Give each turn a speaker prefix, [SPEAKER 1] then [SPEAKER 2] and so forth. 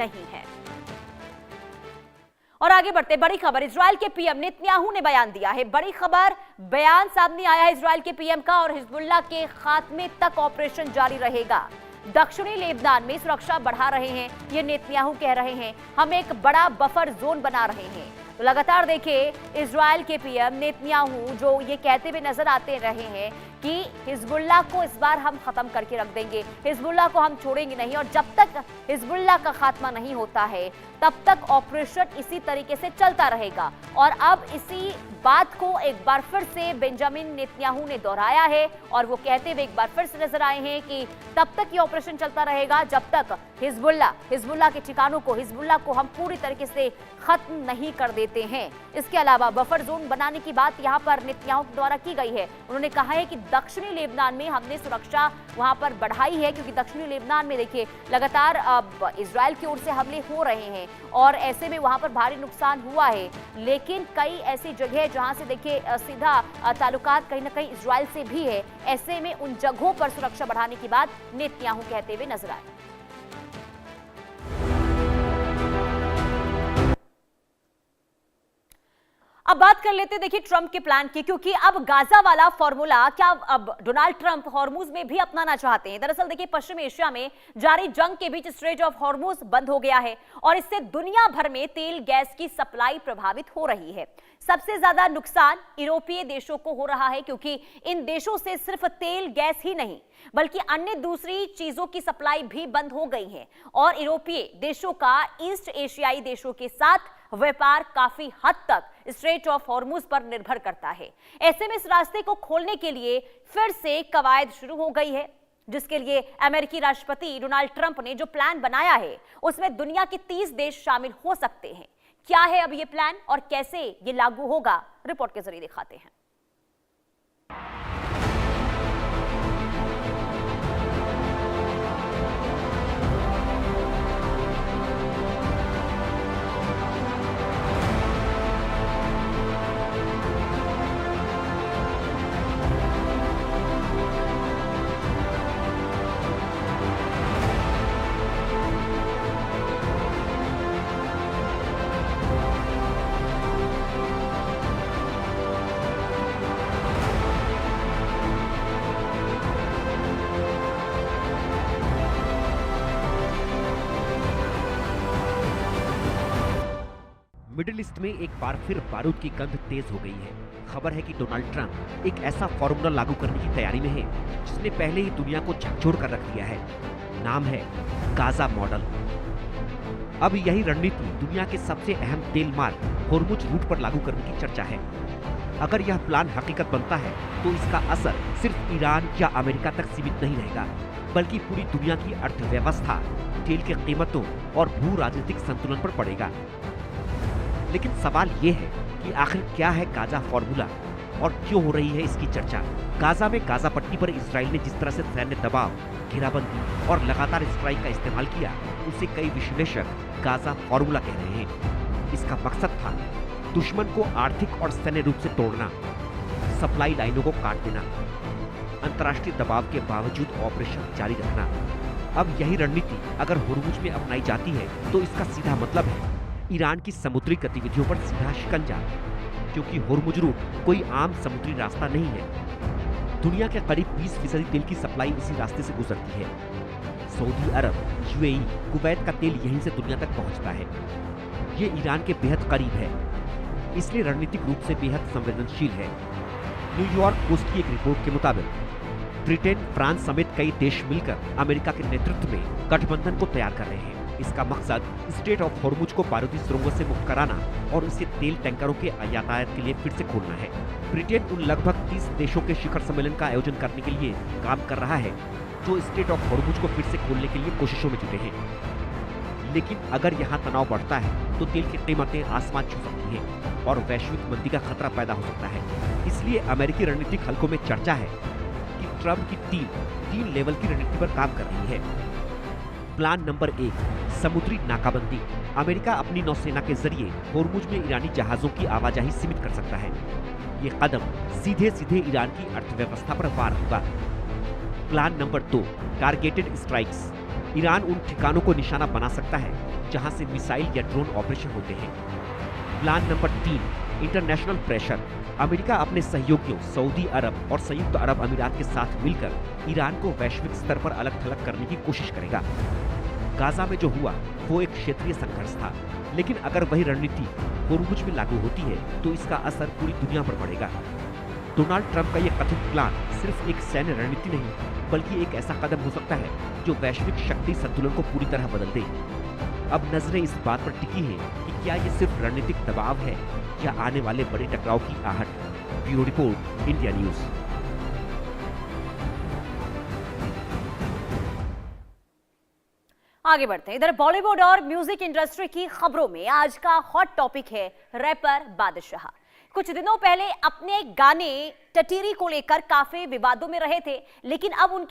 [SPEAKER 1] नहीं है। और आगे बढ़ते बड़ी खबर, इजरायल के पीएम नेतन्याहू ने बयान दिया है। बड़ी खबर, बयान सामने आया है इजरायल के पीएम का, और हिजबुल्लाह के खात्मे तक ऑपरेशन जारी रहेगा। दक्षिणी लेबनान में सुरक्षा बढ़ा रहे हैं, ये नेतन्याहू कह रहे हैं। हम एक बड़ा बफर जोन बना रहे हैं। तो लगातार देखिए इजरायल के पीएम नेतन्याहू जो ये कहते हुए नजर आते रहे हैं कि हिजबुल्लाह को इस बार हम खत्म करके रख देंगे, हिजबुल्लाह को हम छोड़ेंगे नहीं, और जब तक हिजबुल्लाह का खात्मा नहीं होता है तब तक ऑपरेशन इसी तरीके से चलता रहेगा। और अब इसी बात को एक बार फिर से बेंजामिन नेतन्याहू ने दोहराया है, और वो कहते हुए एक बार फिर से नजर आए हैं कि तब तक ये ऑपरेशन चलता रहेगा जब तक हिजबुल्लाह के ठिकानों को, हिजबुल्लाह को हम पूरी तरीके से खत्म नहीं कर देते हैं। इसके अलावा बफर जोन बनाने की बात यहाँ पर नेतन्याहू द्वारा की गई है। उन्होंने कहा है कि दक्षिणी लेबनान में हमने सुरक्षा वहां पर बढ़ाई है, क्योंकि दक्षिणी लेबनान में देखिए लगातार इजरायल की ओर से हमले हो रहे हैं, और ऐसे में वहां पर भारी नुकसान हुआ है। लेकिन कई ऐसी जगह जहां से देखिए सीधा ताल्लुकात कहीं ना कहीं इजरायल से भी है, ऐसे में उन जगहों पर सुरक्षा बढ़ाने की बात नेतन्याहू कहते हुए नजर आए। अब बात कर लेते देखिए ट्रंप के प्लान की, क्योंकि अब गाजा वाला फॉर्मूला क्या अब डोनाल्ड ट्रंप हॉर्मुज में भी अपनाना चाहते हैं। दरअसल देखिए पश्चिम एशिया में जारी जंग के बीच स्ट्रेट ऑफ हॉर्मुज बंद हो गया है, और इससे दुनिया भर में तेल गैस की सप्लाई प्रभावित हो रही है। सबसे ज्यादा नुकसान यूरोपीय देशों को हो रहा है, क्योंकि इन देशों से सिर्फ तेल गैस ही नहीं बल्कि अन्य दूसरी चीजों की सप्लाई भी बंद हो गई है, और यूरोपीय देशों का ईस्ट एशियाई देशों के साथ व्यापार काफी हद तक स्ट्रेट ऑफ हॉर्मुज पर निर्भर करता है। ऐसे में इस रास्ते को खोलने के लिए फिर से कवायद शुरू हो गई है, जिसके लिए अमेरिकी राष्ट्रपति डोनाल्ड ट्रंप ने जो प्लान बनाया है उसमें दुनिया के 30 देश शामिल हो सकते हैं। क्या है अब ये प्लान और कैसे ये लागू होगा, रिपोर्ट के जरिए दिखाते हैं।
[SPEAKER 2] मिडिल ईस्ट में एक बार फिर बारूद की गंध तेज हो गई है। खबर है कि डोनाल्ड ट्रंप एक ऐसा फॉर्मूला लागू करने की तैयारी में है जिसने पहले ही दुनिया को झकझोर कर रख दिया है। नाम है गाजा मॉडल। अब यही रणनीति दुनिया के सबसे अहम तेल मार्ग होर्मुज रूट पर लागू करने की चर्चा है। अगर यह प्लान हकीकत बनता है तो इसका असर सिर्फ ईरान या अमेरिका तक सीमित नहीं रहेगा, बल्कि पूरी दुनिया की अर्थव्यवस्था, तेल की कीमतों और भू राजनीतिक संतुलन पर पड़ेगा। लेकिन सवाल ये है कि आखिर क्या है गाजा फॉर्मूला और क्यों हो रही है इसकी चर्चा। गाजा में गाजा पट्टी पर इजराइल ने जिस तरह से सैन्य दबाव, घेराबंदी और लगातार स्ट्राइक का इस्तेमाल किया, उसे कई विश्लेषक गाजा फॉर्मूला कह रहे हैं। इसका मकसद था दुश्मन को आर्थिक और सैन्य रूप से तोड़ना, सप्लाई लाइनों को काट देना, अंतर्राष्ट्रीय दबाव के बावजूद ऑपरेशन जारी रखना। अब यही रणनीति अगर होर्मुज में अपनाई जाती है तो इसका सीधा मतलब है ईरान की समुद्री गतिविधियों पर सीधा शिकंजा, क्योंकि होर्मुज रूट कोई आम समुद्री रास्ता नहीं है। दुनिया के करीब 20% तेल की सप्लाई इसी रास्ते से गुजरती है। सऊदी अरब, यूएई, कुवैत का तेल यहीं से दुनिया तक पहुंचता है। ये ईरान के बेहद करीब है, इसलिए रणनीतिक रूप से बेहद संवेदनशील है। न्यूयॉर्क पोस्ट की एक रिपोर्ट के मुताबिक ब्रिटेन, फ्रांस समेत कई देश मिलकर अमेरिका के नेतृत्व में गठबंधन को तैयार कर रहे हैं। इसका मकसद स्ट्रेट ऑफ होर्मुज को बारूदी सुरंगों से मुक्त कराना और इसे तेल टैंकरों के यातायात के लिए फिर से खोलना है। ब्रिटेन उन लगभग 30 देशों के शिखर सम्मेलन का आयोजन करने के लिए काम कर रहा है जो स्ट्रेट ऑफ होर्मुज को फिर से खोलने के लिए कोशिशों में जुटे हैं। लेकिन अगर यहाँ तनाव बढ़ता है तो तेल की कीमतें आसमान छू सकती हैं और वैश्विक मंदी का खतरा पैदा हो सकता है। इसलिए अमेरिकी रणनीतिक हलकों में चर्चा है कि ट्रंप की टीम 3 लेवल की रणनीति पर काम कर रही है। प्लान नंबर 1, समुद्री नाकाबंदी। अमेरिका अपनी नौसेना के जरिए होर्मुज में ईरानी जहाजों की आवाजाही सीमित कर सकता है। ये कदम सीधे सीधे ईरान की अर्थव्यवस्था पर वार होगा। Plan number 2, targeted strikes. Iran उन ठिकानों को निशाना बना सकता है जहां से मिसाइल या ड्रोन ऑपरेशन होते हैं। Plan number 3, international pressure. America अपने सहयोगियों सऊदी अरब और संयुक्त अरब अमीरात के साथ मिलकर ईरान को वैश्विक स्तर पर अलग थलग करने की कोशिश करेगा। गाजा में जो हुआ वो एक क्षेत्रीय संघर्ष था, लेकिन अगर वही रणनीति होर्मुज में लागू होती है तो इसका असर पूरी दुनिया पर पड़ेगा। डोनाल्ड ट्रंप का ये कथित प्लान सिर्फ एक सैन्य रणनीति नहीं, बल्कि एक ऐसा कदम हो सकता है जो वैश्विक शक्ति संतुलन को पूरी तरह बदल दे। अब नजरें इस बात पर टिकी हैं कि क्या ये सिर्फ रणनीतिक दबाव है या आने वाले बड़े टकराव की आहट। Bureau report, India news.
[SPEAKER 1] आगे बढ़ते हैं। इधर बॉलीवुड और म्यूजिक इंडस्ट्री की खबरों में आज का हॉट टॉपिक है रैपर बादशाह। कुछ दिनों पहले अपने गाने टटीरी को लेकर काफी विवादों में रहे थे, लेकिन अब उनके